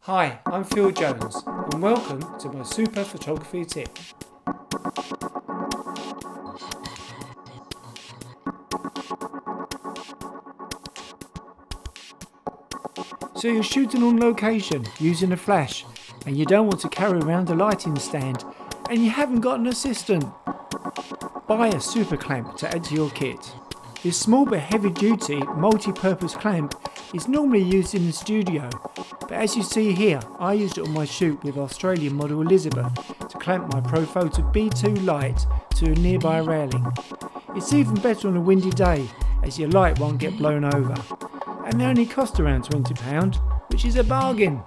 Hi, I'm Phil Jones and welcome to my super photography tip. So you're shooting on location using a flash and you don't want to carry around a lighting stand and you haven't got an assistant. Buy a super clamp to add to your kit. This small but heavy duty multi-purpose clamp is normally used in the studio, but as you see here, I used it on my shoot with Australian model Elizabeth to clamp my Profoto B2 light to a nearby railing. It's even better on a windy day as your light won't get blown over, and they only cost around £20, which is a bargain.